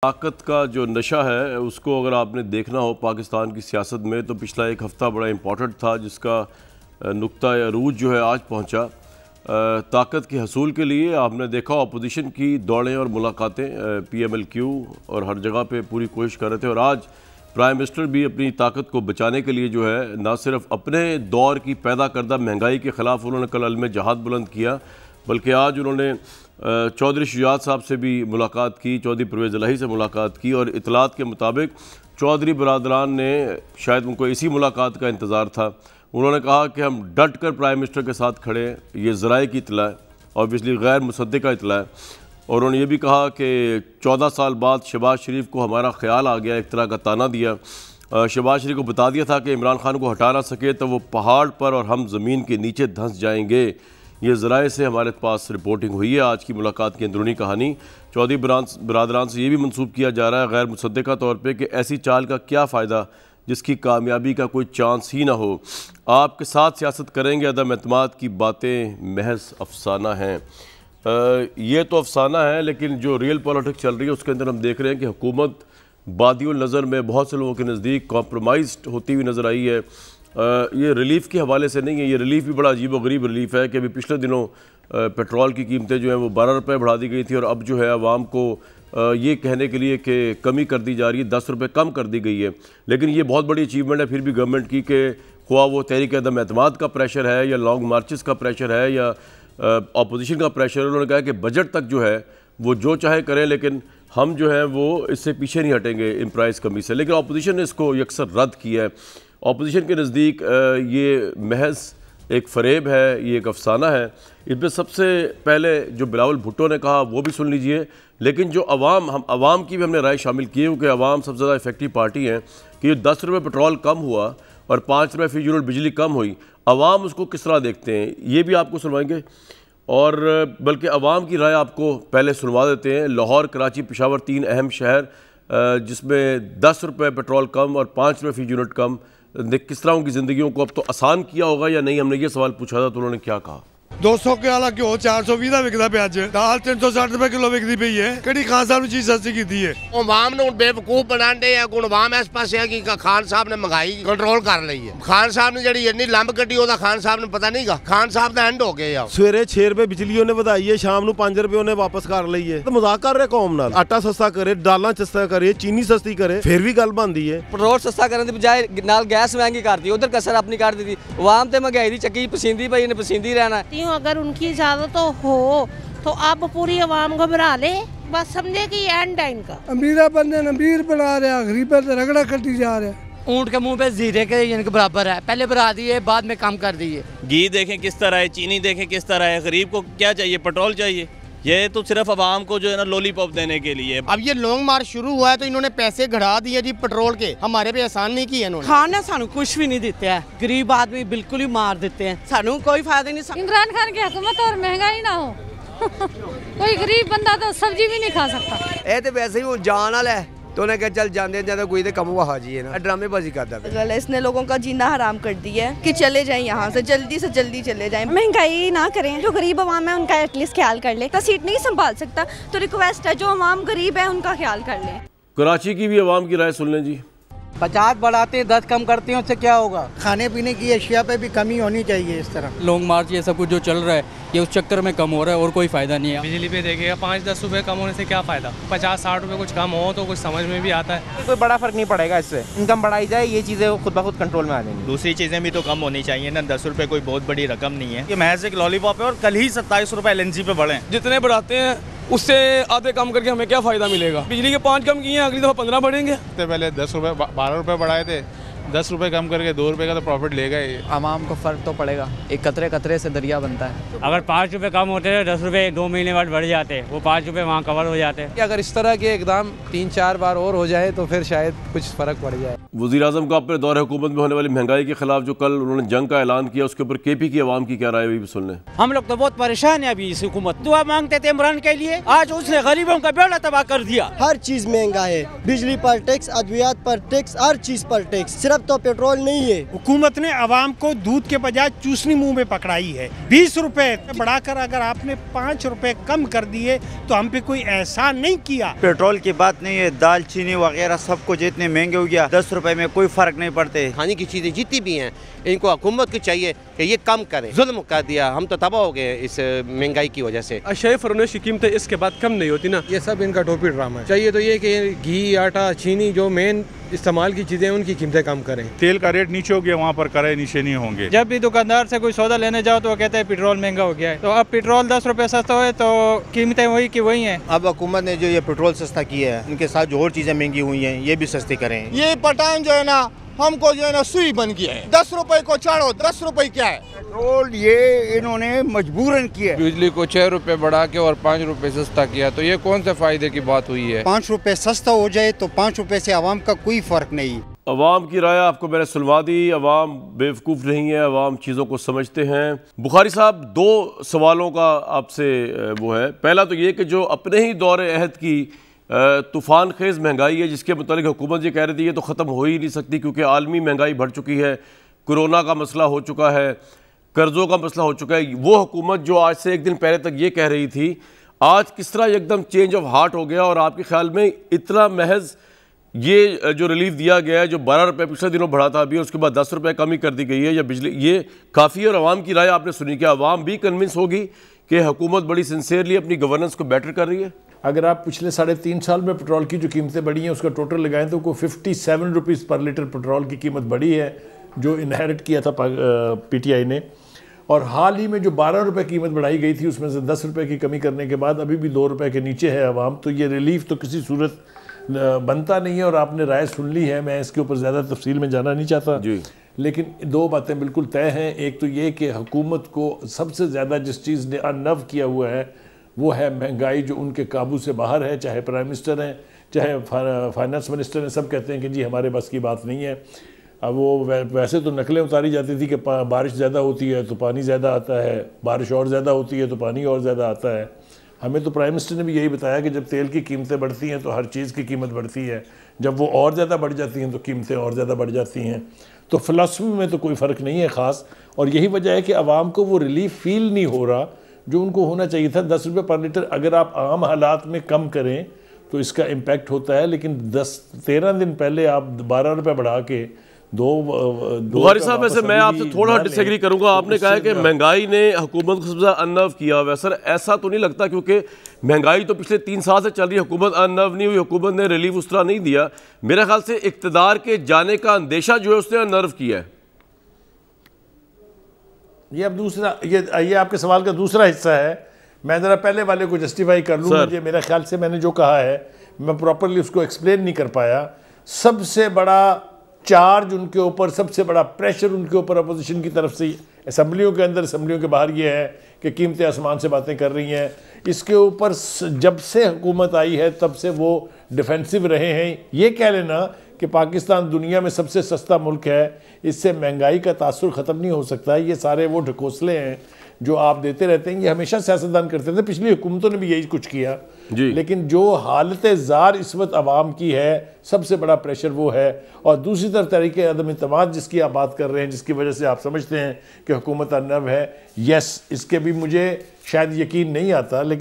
ताकत का जो नशा है उसको अगर आपने देखना हो पाकिस्तान की सियासत में तो पिछला एक हफ़्ता बड़ा इम्पॉर्टेंट था, जिसका नुक्ता अरूज जो है आज पहुंचा। ताकत के हसूल के लिए आपने देखा अपोजिशन की दौड़ें और मुलाकातें, PMLQ और हर जगह पे पूरी कोशिश कर रहे थे। और आज प्राइम मिनिस्टर भी अपनी ताकत को बचाने के लिए जो है ना सिर्फ अपने दौर की पैदा करदा महंगाई के ख़िलाफ़ उन्होंने कल अलम जहाद बुलंद किया, बल्कि आज उन्होंने चौधरी शुजात साहब से भी मुलाकात की, चौधरी परवेज़ इलाही से मुलाकात की। और इतलात के मुताबिक चौधरी बरादरान ने, शायद उनको इसी मुलाकात का इंतज़ार था, उन्होंने कहा कि हम डट कर प्राइम मिनिस्टर के साथ खड़े हैं। ये ज़राए की इतला है और बिजली गैर मुसद्दिका इतला है। और उन्होंने ये भी कहा कि 14 साल बाद शहबाज शरीफ को हमारा ख्याल आ गया, एक तरह का ताना दिया। शहबाज शरीफ को बता दिया था कि इमरान खान को हटा ना सके तो वो पहाड़ पर और हम ज़मीन के नीचे धंस जाएंगे। ये ज़राए से हमारे पास रिपोर्टिंग हुई है। आज की मुलाकात की अंदरूनी कहानी चौधरी बरादरान से ये भी मंसूब किया जा रहा है गैर मुसद्दिका तौर पर कि ऐसी चाल का क्या फ़ायदा जिसकी कामयाबी का कोई चांस ही ना हो। आपके साथ सियासत करेंगे, अदम एतमाद की बातें महज अफसाना हैं। ये तो अफसाना है, लेकिन जो रियल पॉलिटिक्स चल रही है उसके अंदर हम देख रहे हैं कि हुकूमत बादियुल नज़र में बहुत से लोगों के नज़दीक कॉम्प्रोमाइज़ होती हुई नज़र आई है। ये रिलीफ़ के हवाले से नहीं है, ये रिलीफ़ भी बड़ा अजीब व गरीब रिलीफ़ है कि अभी पिछले दिनों पेट्रोल की कीमतें जो हैं वो 12 रुपये बढ़ा दी गई थी और अब जो है आवाम को ये कहने के लिए कि कमी कर दी जा रही है, 10 रुपये कम कर दी गई है। लेकिन ये बहुत बड़ी अचीवमेंट है फिर भी गवर्नमेंट की कि ख्वाह वो तहरीक अदम एतमाद का प्रेशर है या लॉन्ग मार्चेस का प्रेशर है या अपोजिशन का प्रेशर है। उन्होंने कहा कि बजट तक जो है वो जो चाहे करें, लेकिन हम जो है वो इससे पीछे नहीं हटेंगे इन प्राइस कमी से। लेकिन अपोजिशन ने इसको यकसर रद्द किया है। अपोजिशन के नज़दीक ये महज एक फ़रेब है, ये एक अफसाना है। इसमें सबसे पहले जो बिलावल भुट्टो ने कहा वो भी सुन लीजिए, लेकिन जो हम अवाम की भी हमने राय शामिल की है, क्योंकि अवाम सबसे ज़्यादा इफेक्टिव पार्टी है कि 10 रुपये पेट्रोल कम हुआ और 5 रुपये फी यूनिट बिजली कम हुई, अवाम उसको किस तरह देखते हैं ये भी आपको सुनवाएंगे। और बल्कि अवाम की राय आपको पहले सुनवा देते हैं। लाहौर, कराची, पेशावर 3 अहम शहर जिसमें 10 रुपये पेट्रोल कम और 5 रुपये फी यूनिट कम, किस तरह उनकी ज़िंदगियों को अब तो आसान किया होगा या नहीं, हमने ये सवाल पूछा था तो उन्होंने क्या कहा। 200 के आला घ्यो 420 ਦਾ ਵਿਕਦਾ ਪਿਆ ਅੱਜ, ਦਾਲ 360 ਰੁਪਏ ਕਿਲੋ ਵਿਕਦੀ ਪਈ ਹੈ। ਕਿਹੜੀ ਖਾਨ ਸਾਹਿਬ ਨੇ ਚੀਜ਼ ਸਸਤੀ ਕੀਤੀ ਹੈ? ਆਵਾਮ ਨੂੰ ਬੇਵਕੂਫ ਬਣਾਉਂਦੇ ਆ। ਹੁਣ ਆਵਾਮ ਇਸ ਪਾਸੇ ਹੈ ਕਿ ਖਾਨ ਸਾਹਿਬ ਨੇ ਮਹਿੰਗਾਈ ਕੰਟਰੋਲ ਕਰ ਲਈ ਹੈ। ਖਾਨ ਸਾਹਿਬ ਨੇ ਜਿਹੜੀ ਇੰਨੀ ਲੰਬ ਕੱਢੀ ਉਹਦਾ ਖਾਨ ਸਾਹਿਬ ਨੂੰ ਪਤਾ ਨਹੀਂਗਾ। ਖਾਨ ਸਾਹਿਬ ਦਾ ਐਂਡ ਹੋ ਗਿਆ। ਸਵੇਰੇ 6 ਰੁਪਏ ਬਿਜਲੀ ਉਹਨੇ ਵਧਾਈ ਹੈ, ਸ਼ਾਮ ਨੂੰ 5 ਰੁਪਏ ਉਹਨੇ ਵਾਪਸ ਕਰ ਲਈ ਹੈ। ਤਾਂ ਮਜ਼ਾਕ ਕਰ ਰਿਹਾ ਕੌਮ ਨਾਲ। ਆਟਾ ਸਸਤਾ ਕਰੇ, ਦਾਲਾਂ ਸਸਤਾ ਕਰੇ, ਚੀਨੀ ਸਸਤੀ ਕਰੇ, ਫਿਰ ਵੀ ਗੱਲ ਬਣਦੀ ਹੈ। ਪੈਟਰੋਲ ਸਸਤਾ ਕਰਨ ਦੀ ਬਜਾਏ ਨਾਲ ਗੈਸ ਮਹਿੰਗੀ ਕਰਦੀ, ਉਧਰ ਕਸਰ ਆਪਣੀ ਕਰ ਦਿੱਤੀ। ਆਵਾਮ ਤੇ ਮਹਿੰਗਾਈ ਦੀ ਚੱਕੀ ਪਸੀਂਦੀ ਪਈ ਨੇ, ਪਸੀਂਦੀ रहना। अगर उनकी इजाजत हो तो अब पूरी आवाम घबरा ले, बस समझे कि एंड है इनका। अमीरा बंदे ने अमीर बना रहा, गरीबों से रगड़ा कटी जा रहा। ऊँट के मुंह पे जीरे के इनके बराबर है, पहले बढ़ा दिए बाद में कम कर दिए। घी देखें किस तरह है, चीनी देखें किस तरह है। गरीब को क्या चाहिए? पेट्रोल चाहिए। ये तो सिर्फ आवाम को जो है ना लॉलीपॉप देने के लिए। अब ये लॉन्ग मार्च शुरू हुआ है तो इन्होंने पैसे घटा दिए जी पेट्रोल के, हमारे पे एहसान नहीं किया इन्होंने। खाना सानू कुछ भी नहीं देते हैं, गरीब आदमी बिल्कुल ही मार देते हैं, सानू कोई फायदा नहीं। इमरान खान की हुकूमत और महंगाई ना हो कोई गरीब बंदा तो सब्जी भी नहीं खा सकता। ये तो वैसे ही जान वाला है तो उन्हें कहा चल जाते ज्यादा कोई तो कम हुआ हाजी है ना, ड्रामेबाजी करता है। इसने लोगों का जीना हराम कर दिया है कि चले जाएं यहाँ से जल्दी चले जाएं, महंगाई ना करें। जो गरीब आवाम है उनका एटलीस्ट ख्याल कर ले। सीट नहीं संभाल सकता तो रिक्वेस्ट है जो आवाम गरीब है उनका ख्याल कर ले। कराची की भी आवाम की राय सुन लें जी। 50 बढ़ाते 10 कम करते हैं, उससे क्या होगा? खाने पीने की अशिया पे भी कमी होनी चाहिए। इस तरह लॉन्ग मार्च ये सब कुछ जो चल रहा है ये उस चक्कर में कम हो रहा है और कोई फायदा नहीं है। बिजली पे देखिएगा 5-10 रुपये कम होने से क्या फ़ायदा, 50-60 रुपये कुछ कम हो तो कुछ समझ में भी आता है। कोई बड़ा फर्क नहीं पड़ेगा इससे, इनकम बढ़ाई जाए ये चीज़ें खुद ब खुद कंट्रोल में आ जाएंगी। दूसरी चीज़ें भी तो कम होनी चाहिए ना, 10 रुपये कोई बहुत बड़ी रकम नहीं है। ये महज एक लॉलीपॉप है और कल ही 27 रुपये LNG पे बढ़े। जितने बढ़ाते हैं उससे आधे कम करके हमें क्या फायदा मिलेगा? बिजली के 5 कम किए हैं, अगली दफा 15 बढ़ेंगे। पहले 10 रुपये 12 रुपये बढ़ाए थे, 10 रुपये कम करके 2 रुपये का तो प्रॉफिट लेगा ही। आवाम को फर्क तो पड़ेगा, एक कतरे कतरे से दरिया बनता है। अगर 5 रुपये कम होते हैं 10 रुपये 2 महीने बाद बढ़ जाते, वो 5 रुपये वहाँ कवर हो जाते। अगर इस तरह के एकदम 3-4 बार और हो जाए तो फिर शायद कुछ फ़र्क पड़ जाए। वज़ीर-ए-आज़म का अपने दौर हुकूमत में होने वाली महंगाई के खिलाफ जो कल उन्होंने जंग का ऐलान किया, उसके ऊपर KP की आवाम की क्या राय हुई भी सुन लें। हम लोग तो बहुत परेशान है अभी इस हुकूमत। दुआ मांगते थे इमरान के लिए, आज उसने गरीबों का बेड़ा तबाह कर दिया। हर चीज महंगा है, बिजली पर टैक्स, अद्वियात पर टैक्स, हर चीज पर टैक्स। सिर्फ तरफ तो पेट्रोल नहीं है। हुकूमत ने आवाम को दूध के बजाय चूसनी मुंह में पकड़ाई है। 20 रुपए बढ़ाकर अगर आपने 5 रुपए कम कर दिए तो हम पे कोई एहसान नहीं किया। पेट्रोल की बात नहीं है, दाल चीनी वगैरह सब कुछ इतने महंगे हो गया, 10 रुपए में कोई फर्क नहीं पड़ते। खाने की चीजें जितनी भी हैं इनको हुकूमत को चाहिए कि ये कम करे। जुल्म कर दिया, हम तो तबाह हो गए इस महंगाई की वजह से। अशय फरोश की कीमतें इसके बाद कम नहीं होती ना, ये सब इनका टोपी ड्रामा है। चाहिए तो ये कि घी, आटा, चीनी जो मेन इस्तेमाल की चीजें उनकी कीमतें कम करें। तेल का रेट नीचे हो गया, वहाँ पर करे नीचे नहीं होंगे। जब भी दुकानदार से कोई सौदा लेने जाओ तो वो कहते हैं पेट्रोल महंगा हो गया है, तो अब पेट्रोल 10 रुपए सस्ता हुए तो कीमतें वही की वही हैं। अब हुकूमत ने जो ये पेट्रोल सस्ता किया है, उनके साथ जो और चीजें महंगी हुई हैं ये भी सस्ती करें। ये पठान जो है ना हमको जो है ना सुई बन गया है। 10 रुपए को चाड़ो, 10 रुपए क्या है पेट्रोल, ये इन्होंने मजबूरन किया। बिजली को 6 रुपए बढ़ा के और 5 रुपए सस्ता किया, तो ये कौन से फायदे की बात हुई है। 5 रुपए सस्ता हो जाए तो 5 रुपए से आवाम का कोई फर्क नहीं। अवाम की राय आपको मैंने सुनवा दी। अवाम बेवकूफ़ नहीं है, अवाम चीज़ों को समझते हैं। बुखारी साहब, 2 सवालों का आपसे वो है। पहला तो ये कि जो अपने ही दौरे अहद की तूफ़ान खेज़ महंगाई है, जिसके मुतालिक हुकूमत ये कह रही थी ये तो ख़त्म हो ही नहीं सकती क्योंकि आलमी महंगाई बढ़ चुकी है, कोरोना का मसला हो चुका है, कर्ज़ों का मसला हो चुका है, वो हुकूमत जो आज से एक दिन पहले तक ये कह रही थी, आज किस तरह एकदम चेंज ऑफ हार्ट हो गया। और आपके ख्याल में इतना महज ये जो रिलीफ दिया गया है, जो 12 रुपये पिछले दिनों बढ़ा था अभी, उसके बाद 10 रुपये कम ही कर दी गई है या बिजली, ये काफ़ी है? और आवाम की राय आपने सुनी, क्या आवाम भी कन्विंस होगी कि हुकूमत बड़ी सिंसियरली अपनी गवर्नेंस को बेटर कर रही है? अगर आप पिछले 3.5 साल में पेट्रोल की जो कीमतें बढ़ी हैं उसका टोटल लगाएं तो कोई 57 रुपीज़ पर लीटर पेट्रोल की कीमत बढ़ी है, जो इनहेरिट किया था PTI ने। और हाल ही में जो 12 रुपये कीमत बढ़ाई गई थी उसमें से 10 रुपये की कमी करने के बाद अभी भी 2 रुपये के नीचे है आवाम। तो ये रिलीफ तो किसी सूरत बनता नहीं है। और आपने राय सुन ली है, मैं इसके ऊपर ज़्यादा तफसील में जाना नहीं चाहता जी। लेकिन 2 बातें बिल्कुल तय हैं। एक तो ये कि हुकूमत को सबसे ज़्यादा जिस चीज़ ने अनव किया हुआ है वो है महंगाई, जो उनके काबू से बाहर है। चाहे प्राइम मिनिस्टर हैं, चाहे फाइनेंस मिनिस्टर हैं, सब कहते हैं कि जी हमारे बस की बात नहीं है। अब वो वैसे तो नकलें उतारी जाती थी कि बारिश ज़्यादा होती है तो पानी ज़्यादा आता है, बारिश और ज़्यादा होती है तो पानी और ज़्यादा आता है। हमें तो प्राइम मिनिस्टर ने भी यही बताया कि जब तेल की कीमतें बढ़ती हैं तो हर चीज़ की कीमत बढ़ती है, जब वो और ज़्यादा बढ़ जाती हैं तो कीमतें और ज़्यादा बढ़ जाती हैं। तो फ़िलासफ़ी में तो कोई फ़र्क नहीं है ख़ास। और यही वजह है कि आवाम को वो रिलीफ फ़ील नहीं हो रहा जो उनको होना चाहिए था। 10 रुपये पर लीटर अगर आप आम हालात में कम करें तो इसका इम्पैक्ट होता है, लेकिन 13 दिन पहले आप 12 रुपये बढ़ा के बुखारी साहब, वैसे मैं आपसे थोड़ा डिसएग्री करूंगा। आपने कहा है कि महंगाई ने हुकूमत को सबसे ज़्यादा अनव किया हुआ है। सर ऐसा तो नहीं लगता, क्योंकि महंगाई तो पिछले 3 साल से चल रही है, हुकूमत अनव नहीं हुई, हुकूमत ने रिलीफ उस तरह नहीं दिया। मेरे ख्याल से इक़्तिदार के जाने का अंदेशा जो है उसने अनर्व किया है। ये अब दूसरा, ये आपके सवाल का दूसरा हिस्सा है। मैं ज़रा पहले वाले को जस्टिफाई कर लूँ। मुझे मेरे ख्याल से मैंने जो कहा है मैं प्रॉपरली उसको एक्सप्लेन नहीं कर पाया। सबसे बड़ा चार्ज उनके ऊपर, सबसे बड़ा प्रेशर उनके ऊपर अपोजिशन की तरफ से असम्बलियों के अंदर, असम्बलियों के बाहर ये है कि कीमतें आसमान से बातें कर रही हैं। इसके ऊपर जब से हुकूमत आई है तब से वो डिफेंसिव रहे हैं। ये कह लेना कि पाकिस्तान दुनिया में सबसे सस्ता मुल्क है, इससे महंगाई का तासुर ख़त्म नहीं हो सकता। ये सारे वो ढकोसले हैं जो आप देते रहते हैं। ये हमेशा सियासतदान करते थे, पिछली हुकूमतों ने भी यही कुछ किया जी। लेकिन जो हालत ज़ार इस वक्त आवाम की है, सबसे बड़ा प्रेशर वो है। और दूसरी तरफ तरीके अदम इत्तेमाद जिसकी आप बात कर रहे हैं, जिसकी वजह से आप समझते हैं कि हुकूमत अनव है, यस, इसके भी मुझे शायद यकीन नहीं आता, लेकिन